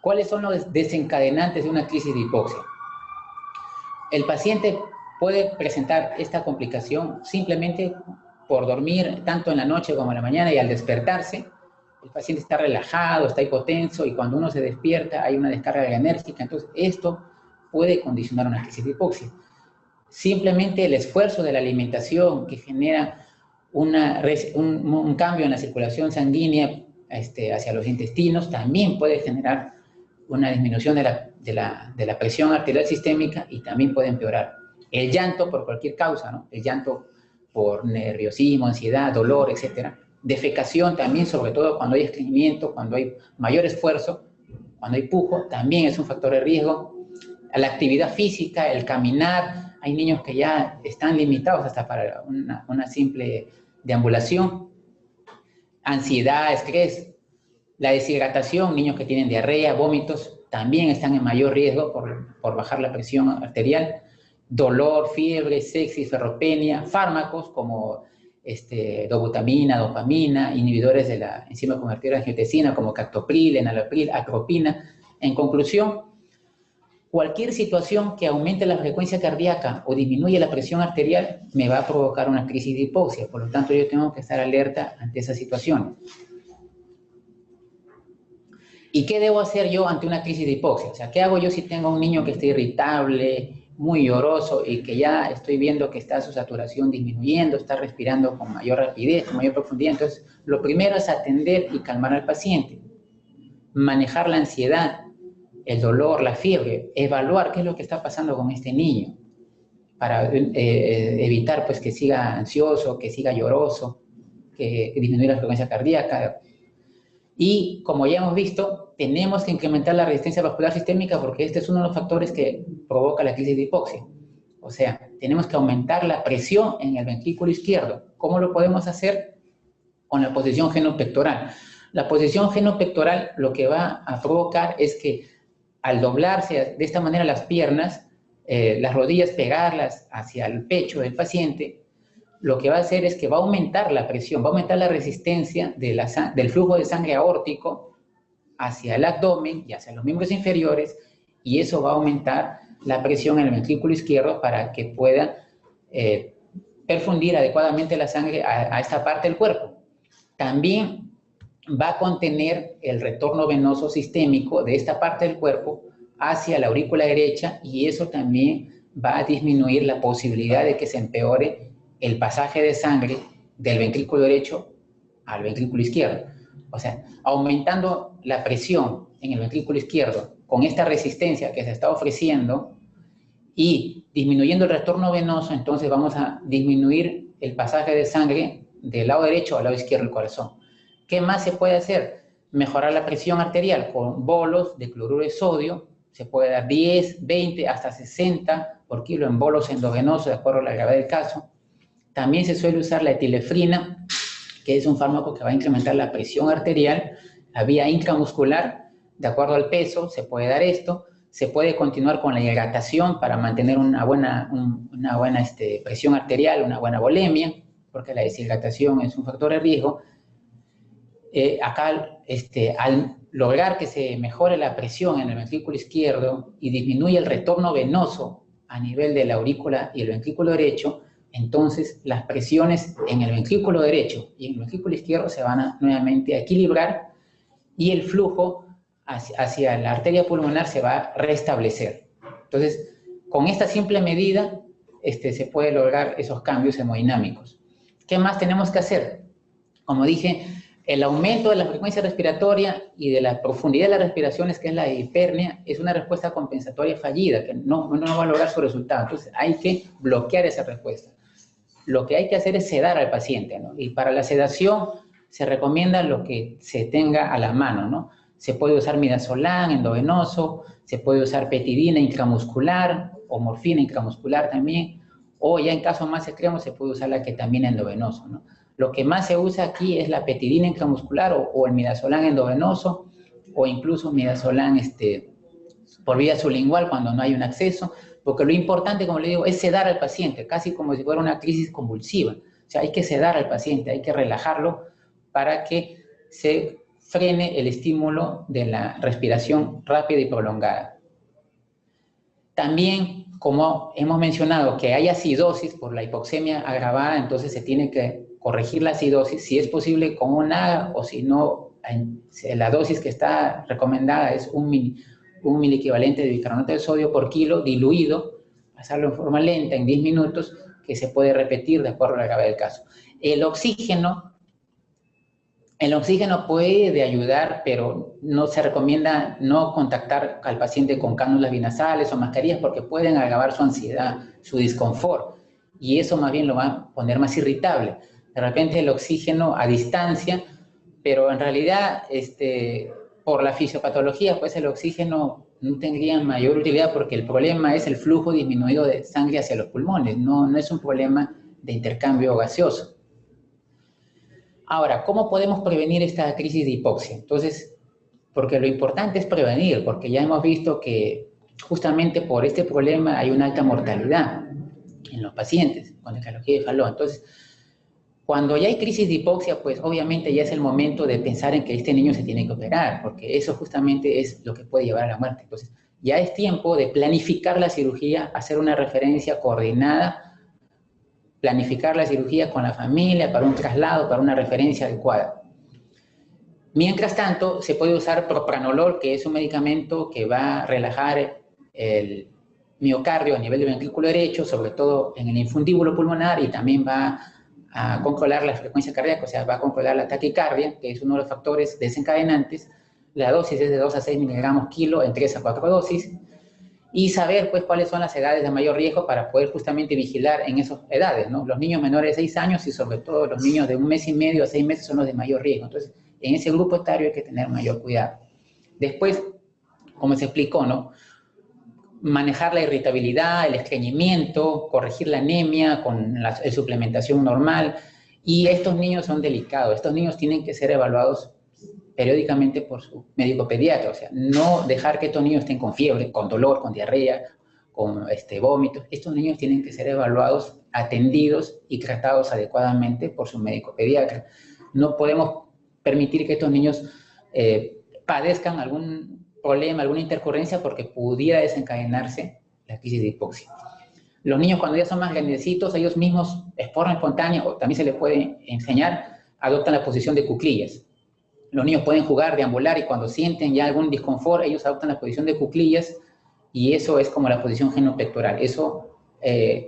¿Cuáles son los desencadenantes de una crisis de hipoxia? El paciente puede presentar esta complicación simplemente por dormir tanto en la noche como en la mañana y al despertarse, el paciente está relajado, está hipotenso y cuando uno se despierta hay una descarga enérgica, entonces esto puede condicionar una crisis de hipoxia. Simplemente el esfuerzo de la alimentación que genera un cambio en la circulación sanguínea hacia los intestinos también puede generar una disminución de la presión arterial sistémica y también puede empeorar. El llanto por cualquier causa, ¿no? El llanto por nerviosismo, ansiedad, dolor, etc. Defecación también, sobre todo cuando hay estreñimiento, cuando hay mayor esfuerzo, cuando hay pujo, también es un factor de riesgo. La actividad física, el caminar, hay niños que ya están limitados hasta para una simple deambulación. Ansiedad, estrés, la deshidratación, niños que tienen diarrea, vómitos, también están en mayor riesgo por bajar la presión arterial. dolor, fiebre, sepsis, ferropenia, fármacos como dobutamina, dopamina, inhibidores de la enzima convertidora de angiotensina como captopril, enalapril, atropina. En conclusión, cualquier situación que aumente la frecuencia cardíaca o disminuya la presión arterial me va a provocar una crisis de hipoxia. Por lo tanto, yo tengo que estar alerta ante esa situación. ¿Y qué debo hacer yo ante una crisis de hipoxia? O sea, ¿qué hago yo si tengo un niño que está irritable, muy lloroso y que ya estoy viendo que está su saturación disminuyendo, está respirando con mayor rapidez, con mayor profundidad? Entonces, lo primero es atender y calmar al paciente, manejar la ansiedad, el dolor, la fiebre, evaluar qué es lo que está pasando con este niño para evitar pues, que siga ansioso, que siga lloroso, que disminuya la frecuencia cardíaca. Y como ya hemos visto, tenemos que incrementar la resistencia vascular sistémica porque este es uno de los factores que provoca la crisis de hipoxia. O sea, tenemos que aumentar la presión en el ventrículo izquierdo. ¿Cómo lo podemos hacer? Con la posición genopectoral. La posición genopectoral lo que va a provocar es que al doblarse de esta manera las piernas, las rodillas pegarlas hacia el pecho del paciente, lo que va a hacer es que va a aumentar la presión, va a aumentar la resistencia del flujo de sangre aórtico hacia el abdomen y hacia los miembros inferiores, y eso va a aumentar la presión en el ventrículo izquierdo para que pueda perfundir adecuadamente la sangre a esta parte del cuerpo. También va a contener el retorno venoso sistémico de esta parte del cuerpo hacia la aurícula derecha, y eso también va a disminuir la posibilidad de que se empeore el pasaje de sangre del ventrículo derecho al ventrículo izquierdo. O sea, aumentando la presión en el ventrículo izquierdo con esta resistencia que se está ofreciendo y disminuyendo el retorno venoso, entonces vamos a disminuir el pasaje de sangre del lado derecho al lado izquierdo del corazón. ¿Qué más se puede hacer? Mejorar la presión arterial con bolos de cloruro de sodio. Se puede dar 10, 20, hasta 60 por kilo en bolos endovenosos, de acuerdo a la gravedad del caso. También se suele usar la etilefrina, que es un fármaco que va a incrementar la presión arterial, la vía intramuscular, de acuerdo al peso, se puede dar esto. Se puede continuar con la hidratación para mantener una buena presión arterial, una buena volemia, porque la deshidratación es un factor de riesgo. Acá, al lograr que se mejore la presión en el ventrículo izquierdo y disminuye el retorno venoso a nivel de la aurícula y el ventrículo derecho, entonces las presiones en el ventrículo derecho y en el ventrículo izquierdo se van nuevamente a equilibrar y el flujo hacia la arteria pulmonar se va a restablecer. Entonces, con esta simple medida se puede lograr esos cambios hemodinámicos. ¿Qué más tenemos que hacer? Como dije, el aumento de la frecuencia respiratoria y de la profundidad de las respiraciones, que es la hipernia, es una respuesta compensatoria fallida, que no va a lograr su resultado. Entonces, hay que bloquear esa respuesta. Lo que hay que hacer es sedar al paciente, ¿no? Y para la sedación se recomienda lo que se tenga a la mano, ¿no? Se puede usar midazolam endovenoso, se puede usar petidina intramuscular o morfina intramuscular también, o ya en casos más extremos se puede usar la ketamina endovenoso, ¿no? Lo que más se usa aquí es la petidina intramuscular o el midazolam endovenoso, o incluso midazolam por vía sublingual cuando no hay un acceso, porque lo importante, como le digo, es sedar al paciente, casi como si fuera una crisis convulsiva. O sea, hay que sedar al paciente, hay que relajarlo para que se frene el estímulo de la respiración rápida y prolongada. También, como hemos mencionado, que hay acidosis por la hipoxemia agravada, entonces se tiene que corregir la acidosis, si es posible con un AGA, o si no, la dosis que está recomendada es un miliequivalente de bicarbonato de sodio por kilo diluido, pasarlo en forma lenta en 10 minutos, que se puede repetir de acuerdo a la gravedad del caso. El oxígeno puede ayudar, pero no se recomienda no contactar al paciente con cánulas binasales o mascarillas porque pueden agravar su ansiedad, su disconfort, y eso más bien lo va a poner más irritable. De repente el oxígeno a distancia, pero en realidad por la fisiopatología, pues el oxígeno no tendría mayor utilidad porque el problema es el flujo disminuido de sangre hacia los pulmones, no es un problema de intercambio gaseoso. Ahora, ¿cómo podemos prevenir esta crisis de hipoxia? Entonces, porque lo importante es prevenir, porque ya hemos visto que justamente por este problema hay una alta mortalidad en los pacientes con tetralogía de Fallot. Entonces, cuando ya hay crisis de hipoxia, pues obviamente ya es el momento de pensar en que este niño se tiene que operar, porque eso justamente es lo que puede llevar a la muerte. Entonces, ya es tiempo de planificar la cirugía, hacer una referencia coordinada, planificar la cirugía con la familia para un traslado, para una referencia adecuada. Mientras tanto, se puede usar propranolol, que es un medicamento que va a relajar el miocardio a nivel del ventrículo derecho, sobre todo en el infundíbulo pulmonar, y también va a controlar la frecuencia cardíaca, o sea, va a controlar la taquicardia, que es uno de los factores desencadenantes. La dosis es de 2 a 6 miligramos kilo en 3 a 4 dosis. Y saber, pues, cuáles son las edades de mayor riesgo para poder justamente vigilar en esas edades, ¿no? Los niños menores de 6 años y sobre todo los niños de 1 mes y medio a 6 meses son los de mayor riesgo. Entonces, en ese grupo etario hay que tener mayor cuidado. Después, como se explicó, ¿no? Manejar la irritabilidad, el estreñimiento, corregir la anemia con la suplementación normal. Y estos niños son delicados. Estos niños tienen que ser evaluados periódicamente por su médico pediatra. O sea, no dejar que estos niños estén con fiebre, con dolor, con diarrea, con vómitos. Estos niños tienen que ser evaluados, atendidos y tratados adecuadamente por su médico pediatra. No podemos permitir que estos niños padezcan algún problema, alguna intercurrencia, porque pudiera desencadenarse la crisis de hipoxia. Los niños, cuando ya son más grandecitos, ellos mismos, de forma espontánea, o también se les puede enseñar, adoptan la posición de cuclillas. Los niños pueden jugar, deambular, y cuando sienten ya algún disconfort, ellos adoptan la posición de cuclillas, y eso es como la posición genopectoral. Eso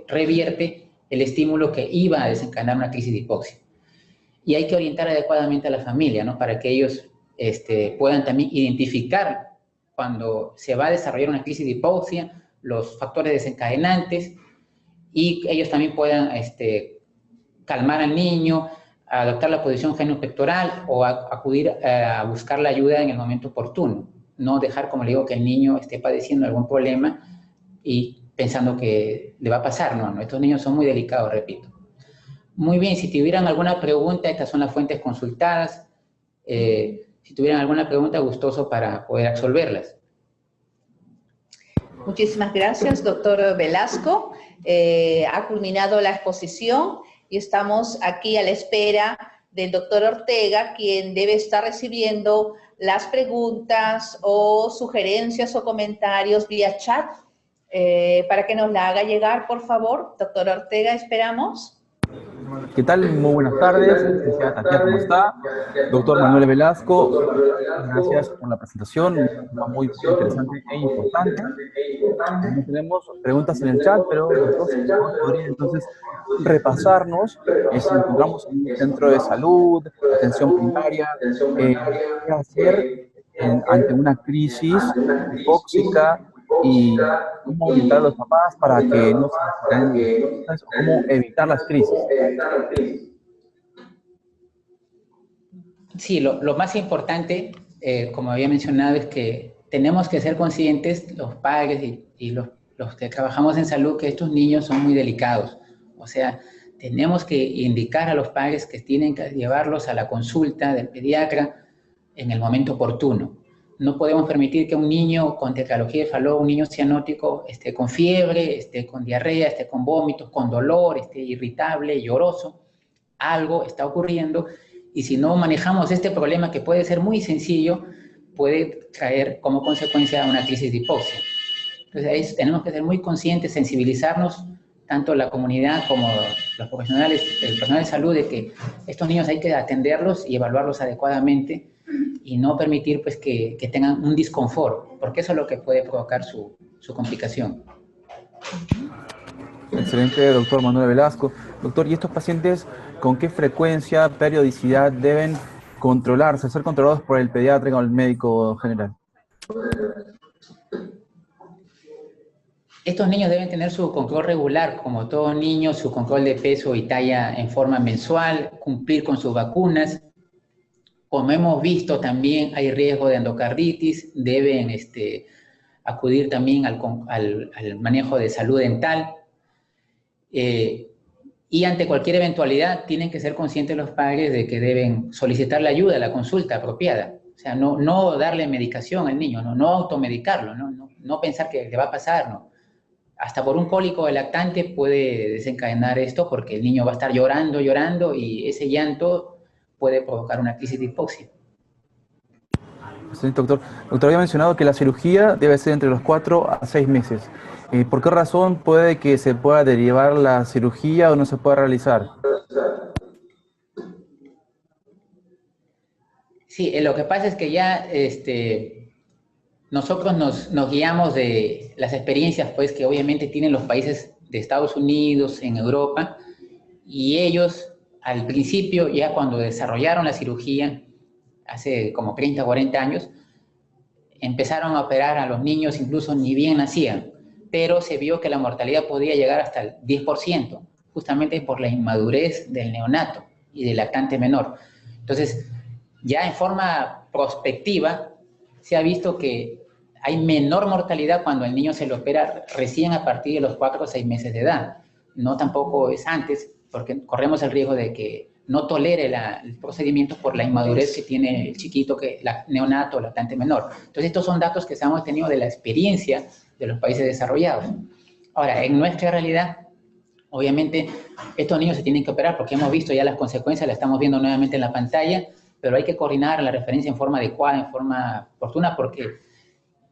revierte el estímulo que iba a desencadenar una crisis de hipoxia. Y hay que orientar adecuadamente a la familia, ¿no? Para que ellos puedan también identificar cuando se va a desarrollar una crisis de hipoxia, los factores desencadenantes, y ellos también puedan calmar al niño, adoptar la posición genopectoral o acudir a buscar la ayuda en el momento oportuno. No dejar, como le digo, que el niño esté padeciendo algún problema y pensando que le va a pasar. No, estos niños son muy delicados, repito. Muy bien, si tuvieran alguna pregunta, estas son las fuentes consultadas. Si tuvieran alguna pregunta, gustoso para poder absolverlas. Muchísimas gracias, doctor Velasco. Ha culminado la exposición y estamos aquí a la espera del doctor Ortega, quien debe estar recibiendo las preguntas o sugerencias o comentarios vía chat, para que nos la haga llegar, por favor. Doctor Ortega, esperamos. ¿Qué tal? Muy buenas tardes. Licenciada Tatiana, ¿cómo está? Doctor Manuel Velasco, gracias por la presentación, un tema muy interesante e importante. No tenemos preguntas en el chat, pero nosotros podría entonces repasarnos si encontramos en un centro de salud, atención primaria, qué hacer ante una crisis hipóxica y cómo orientar a los papás para que no se den, cómo evitar las crisis. Sí, lo más importante, como había mencionado, es que tenemos que ser conscientes, los padres y los que trabajamos en salud, que estos niños son muy delicados. O sea, tenemos que indicar a los padres que tienen que llevarlos a la consulta del pediatra en el momento oportuno. No podemos permitir que un niño con tetralogía de Fallot, un niño cianótico, esté con fiebre, esté con diarrea, esté con vómitos, con dolor, esté irritable, lloroso. Algo está ocurriendo, y si no manejamos este problema, que puede ser muy sencillo, puede traer como consecuencia una crisis de hipoxia. Entonces, tenemos que ser muy conscientes, sensibilizarnos, tanto la comunidad como los profesionales, el personal de salud, de que estos niños hay que atenderlos y evaluarlos adecuadamente, y no permitir, pues, que tengan un disconfort, porque eso es lo que puede provocar su complicación. Excelente, doctor Manuel Velasco. Doctor, ¿y estos pacientes con qué frecuencia, periodicidad deben controlarse, ser controlados por el pediatra o el médico general? Estos niños deben tener su control regular, como todo niño, su control de peso y talla en forma mensual, cumplir con sus vacunas. Como hemos visto, también hay riesgo de endocarditis, deben acudir también al manejo de salud dental. Y ante cualquier eventualidad, tienen que ser conscientes los padres de que deben solicitar la ayuda, la consulta apropiada. O sea, no darle medicación al niño, no automedicarlo, no pensar que le va a pasar, no. Hasta por un cólico del lactante puede desencadenar esto porque el niño va a estar llorando, llorando y ese llanto puede provocar una crisis de hipoxia. Sí, doctor. Doctor, había mencionado que la cirugía debe ser entre los 4 a 6 meses. ¿Por qué razón puede que se pueda derivar la cirugía o no se pueda realizar? Sí, lo que pasa es que ya nosotros nos guiamos de las experiencias pues, que obviamente tienen los países de Estados Unidos, en Europa, y ellos al principio, ya cuando desarrollaron la cirugía, hace como 30 o 40 años, empezaron a operar a los niños, incluso ni bien nacían, pero se vio que la mortalidad podía llegar hasta el 10%, justamente por la inmadurez del neonato y del lactante menor. Entonces, ya en forma prospectiva, se ha visto que hay menor mortalidad cuando el niño se le opera recién a partir de los 4 o 6 meses de edad. No tampoco es antes, porque corremos el riesgo de que no tolere el procedimiento por la inmadurez que tiene el chiquito, neonato o lactante menor. Entonces, estos son datos que hemos tenido de la experiencia de los países desarrollados. Ahora, en nuestra realidad, obviamente, estos niños se tienen que operar porque hemos visto ya las consecuencias, las estamos viendo nuevamente en la pantalla, pero hay que coordinar la referencia en forma adecuada, en forma oportuna, porque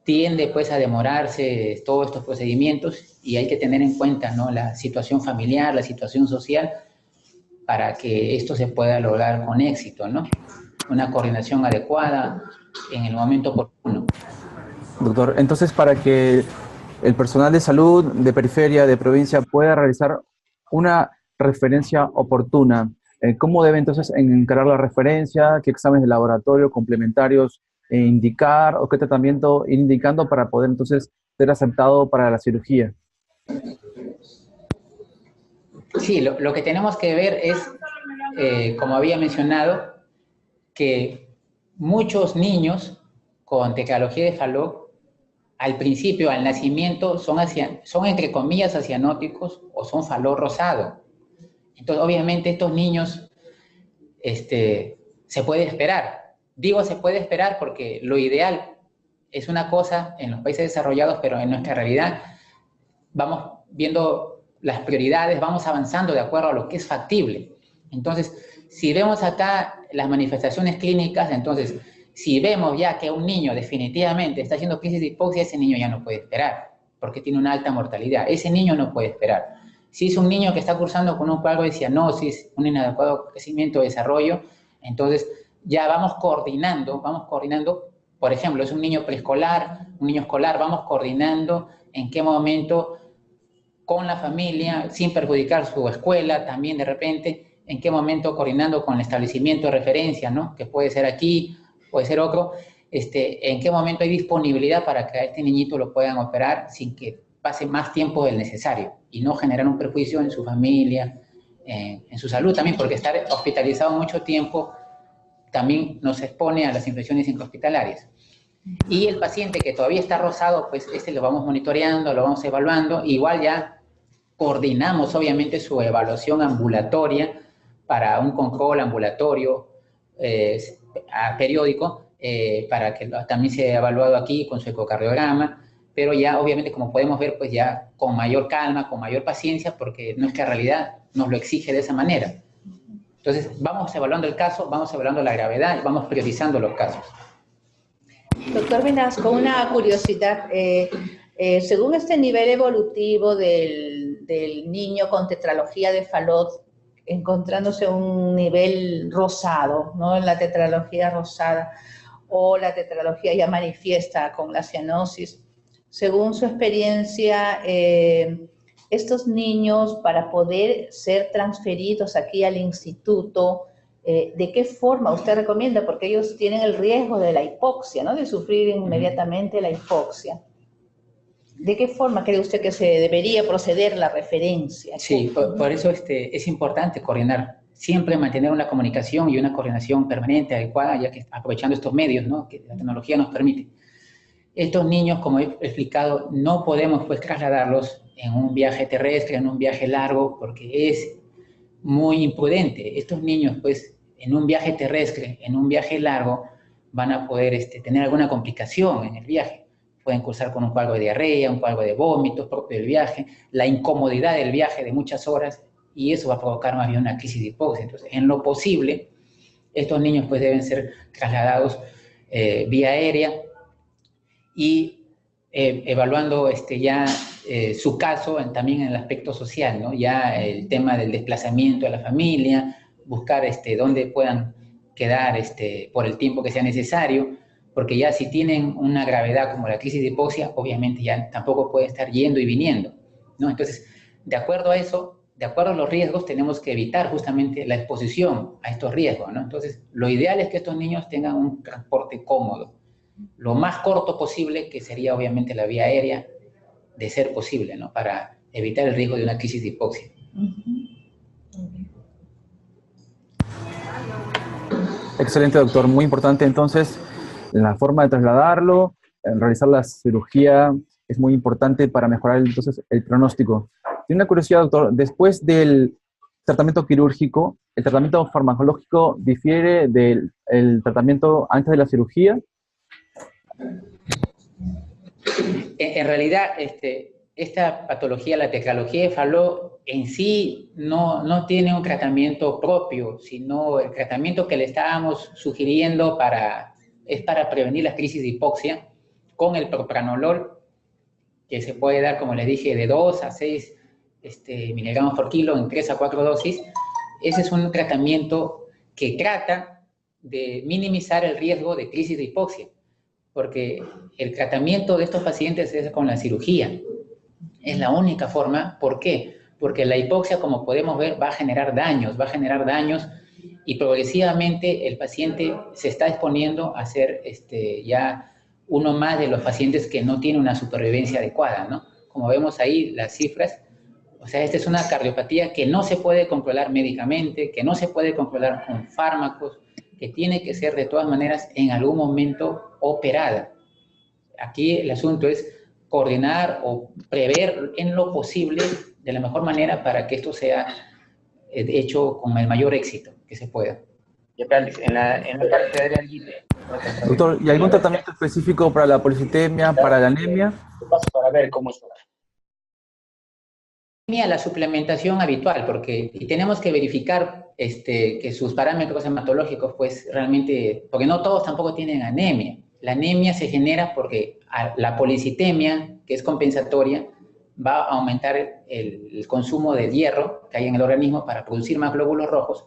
tiende pues a demorarse todos estos procedimientos y hay que tener en cuenta, ¿no?, la situación familiar, la situación social, para que esto se pueda lograr con éxito, ¿no? Una coordinación adecuada en el momento oportuno. Doctor, entonces para que el personal de salud de periferia, de provincia, pueda realizar una referencia oportuna, ¿cómo debe entonces encarar la referencia? ¿Qué exámenes de laboratorio complementarios indicar o qué tratamiento ir indicando para poder entonces ser aceptado para la cirugía? Sí, lo que tenemos que ver es, como había mencionado, que muchos niños con tetralogía de Fallot, al principio, al nacimiento, son entre comillas cianóticos o son Fallot rosado. Entonces, obviamente, estos niños se puede esperar. Digo se puede esperar porque lo ideal es una cosa en los países desarrollados, pero en nuestra realidad vamos viendo las prioridades, vamos avanzando de acuerdo a lo que es factible. Entonces, si vemos acá las manifestaciones clínicas, entonces, si vemos ya que un niño definitivamente está haciendo crisis de hipoxia, ese niño ya no puede esperar, porque tiene una alta mortalidad. Ese niño no puede esperar. Si es un niño que está cursando con un cuadro de cianosis, un inadecuado crecimiento o desarrollo, entonces ya vamos coordinando, por ejemplo, es un niño preescolar, un niño escolar, vamos coordinando en qué momento con la familia, sin perjudicar su escuela, también de repente, en qué momento coordinando con el establecimiento de referencia, ¿no?, que puede ser aquí, puede ser otro, en qué momento hay disponibilidad para que a este niñito lo puedan operar sin que pase más tiempo del necesario y no generar un perjuicio en su familia, en su salud también, porque estar hospitalizado mucho tiempo también nos expone a las infecciones intrahospitalarias. Y el paciente que todavía está rosado, pues lo vamos monitoreando, lo vamos evaluando, igual ya coordinamos obviamente su evaluación ambulatoria para un control ambulatorio periódico, para que también sea evaluado aquí con su ecocardiograma, pero ya obviamente, como podemos ver, pues ya con mayor calma, con mayor paciencia, porque nuestra realidad nos lo exige de esa manera. Entonces, vamos evaluando el caso, vamos evaluando la gravedad y vamos priorizando los casos. Doctor Vinasco, una curiosidad. Según este nivel evolutivo del niño con tetralogía de Fallot, encontrándose un nivel rosado, ¿no?, en la tetralogía rosada, o la tetralogía ya manifiesta con la cianosis, según su experiencia, estos niños, para poder ser transferidos aquí al instituto, ¿de qué forma usted recomienda? Porque ellos tienen el riesgo de la hipoxia, ¿no?, de sufrir inmediatamente la hipoxia. ¿De qué forma cree usted que se debería proceder la referencia? Sí, por eso es importante coordinar, siempre mantener una comunicación y una coordinación permanente, adecuada, ya que aprovechando estos medios, ¿no?, que la tecnología nos permite. Estos niños, como he explicado, no podemos pues trasladarlos en un viaje terrestre, en un viaje largo, porque es muy imprudente. Estos niños, pues, en un viaje terrestre, en un viaje largo, van a poder tener alguna complicación en el viaje. Pueden cursar con un cuadro de diarrea, un cuadro de vómitos propio del viaje, la incomodidad del viaje de muchas horas, y eso va a provocar más bien una crisis de hipoxia. Entonces, en lo posible, estos niños pues deben ser trasladados vía aérea y evaluando ya su caso también en el aspecto social, ¿no? Ya el tema del desplazamiento de la familia, buscar dónde puedan quedar por el tiempo que sea necesario, porque ya si tienen una gravedad como la crisis de hipoxia, obviamente ya tampoco puede estar yendo y viniendo, ¿no? Entonces, de acuerdo a eso, de acuerdo a los riesgos, tenemos que evitar justamente la exposición a estos riesgos, ¿no? Entonces, lo ideal es que estos niños tengan un transporte cómodo, lo más corto posible, que sería obviamente la vía aérea, de ser posible, ¿no? Para evitar el riesgo de una crisis de hipoxia. Excelente, doctor. Muy importante, entonces, la forma de trasladarlo, realizar la cirugía es muy importante para mejorar, entonces, el pronóstico. Tiene una curiosidad, doctor. Después del tratamiento quirúrgico, ¿el tratamiento farmacológico difiere del tratamiento antes de la cirugía? En realidad, esta patología, la tetralogía de Fallot, en sí no tiene un tratamiento propio, sino el tratamiento que le estábamos sugiriendo es para prevenir las crisis de hipoxia con el propranolol, que se puede dar, como les dije, de 2 a 6 miligramos por kilo en 3 a 4 dosis. Ese es un tratamiento que trata de minimizar el riesgo de crisis de hipoxia, porque el tratamiento de estos pacientes es con la cirugía. Es la única forma. ¿Por qué? Porque la hipoxia, como podemos ver, va a generar daños y progresivamente el paciente se está exponiendo a ser ya uno más de los pacientes que no tiene una supervivencia adecuada, ¿no? Como vemos ahí las cifras, o sea, esta es una cardiopatía que no se puede controlar médicamente, que no se puede controlar con fármacos, que tiene que ser de todas maneras en algún momento operada. Aquí el asunto es coordinar o prever en lo posible de la mejor manera para que esto sea hecho con el mayor éxito que se pueda. En la parte de Adrián. Doctor, ¿y algún tratamiento específico para la policitemia, para la anemia? Para ver cómo está. La suplementación habitual, porque tenemos que verificar que sus parámetros hematológicos, pues realmente, porque no todos tampoco tienen anemia. La anemia se genera porque la policitemia, que es compensatoria, va a aumentar el consumo de hierro que hay en el organismo para producir más glóbulos rojos,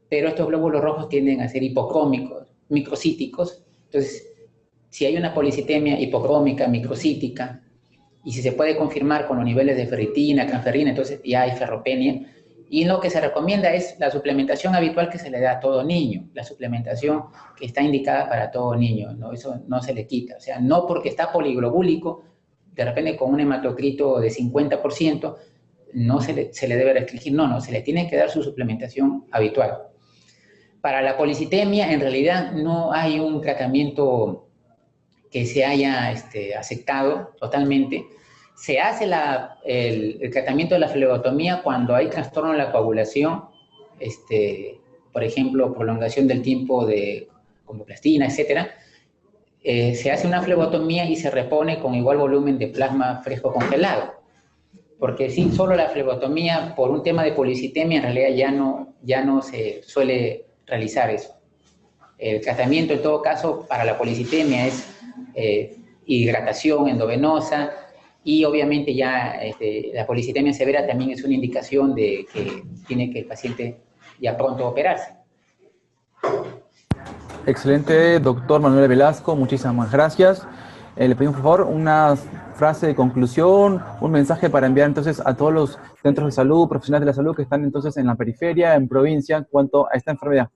pero estos glóbulos rojos tienden a ser hipocrómicos, microcíticos. Entonces, si hay una policitemia hipocrómica, microcítica, y si se puede confirmar con los niveles de ferritina, transferrina, entonces ya hay ferropenia. Y lo que se recomienda es la suplementación habitual que se le da a todo niño, la suplementación que está indicada para todo niño, ¿no? Eso no se le quita. O sea, no porque está poliglobúlico, de repente con un hematocrito de 50%, no se le debe restringir, no, se le tiene que dar su suplementación habitual. Para la policitemia, en realidad no hay un tratamiento que se haya aceptado totalmente. Se hace el tratamiento de la flebotomía cuando hay trastorno en la coagulación, por ejemplo, prolongación del tiempo de comoplastina, etc. Se hace una flebotomía y se repone con igual volumen de plasma fresco congelado. Porque sí, solo la flebotomía, por un tema de policitemia, en realidad ya no se suele realizar eso. El tratamiento, en todo caso, para la policitemia es hidratación endovenosa y obviamente ya la policitemia severa también es una indicación de que tiene que el paciente ya pronto operarse. Excelente, doctor Manuel Velasco, muchísimas gracias. Le pedimos, por favor, una frase de conclusión, un mensaje para enviar entonces a todos los centros de salud, profesionales de la salud que están entonces en la periferia, en provincia, en cuanto a esta enfermedad.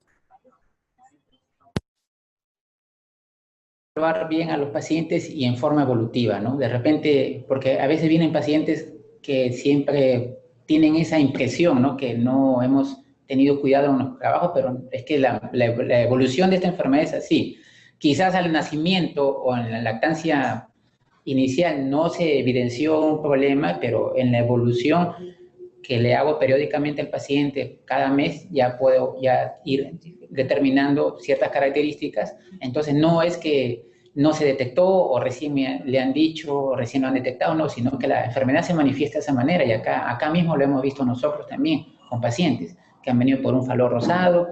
Observar bien a los pacientes y en forma evolutiva, ¿no? De repente, porque a veces vienen pacientes que siempre tienen esa impresión, ¿no? Que no hemos tenido cuidado en los trabajos, pero es que la evolución de esta enfermedad es así. Quizás al nacimiento o en la lactancia inicial no se evidenció un problema, pero en la evolución que le hago periódicamente al paciente cada mes, ya puedo ir determinando ciertas características. Entonces no es que no se detectó o recién le han dicho o recién lo han detectado, no, sino que la enfermedad se manifiesta de esa manera, y acá mismo lo hemos visto nosotros también con pacientes que han venido por un fallo rosado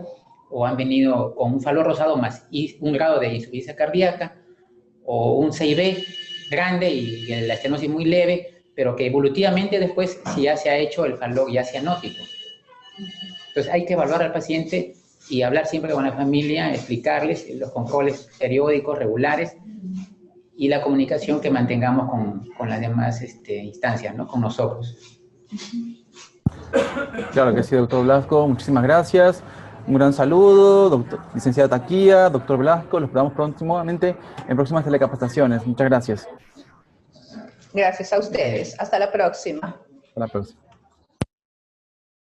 o han venido con un fallo rosado más un grado de insuficiencia cardíaca o un 6B grande y la estenosis muy leve, pero que evolutivamente después, si ya se ha hecho el fallo ya cianótico. Entonces hay que evaluar al paciente y hablar siempre con la familia, explicarles los controles periódicos, regulares, y la comunicación que mantengamos con las demás instancias, ¿no? Con nosotros. Claro que sí, doctor Blasco, muchísimas gracias. Un gran saludo, licenciada Taquía, doctor Blasco, los esperamos próximamente en próximas telecapacitaciones. Muchas gracias. Gracias a ustedes. Hasta la próxima. Hasta la próxima.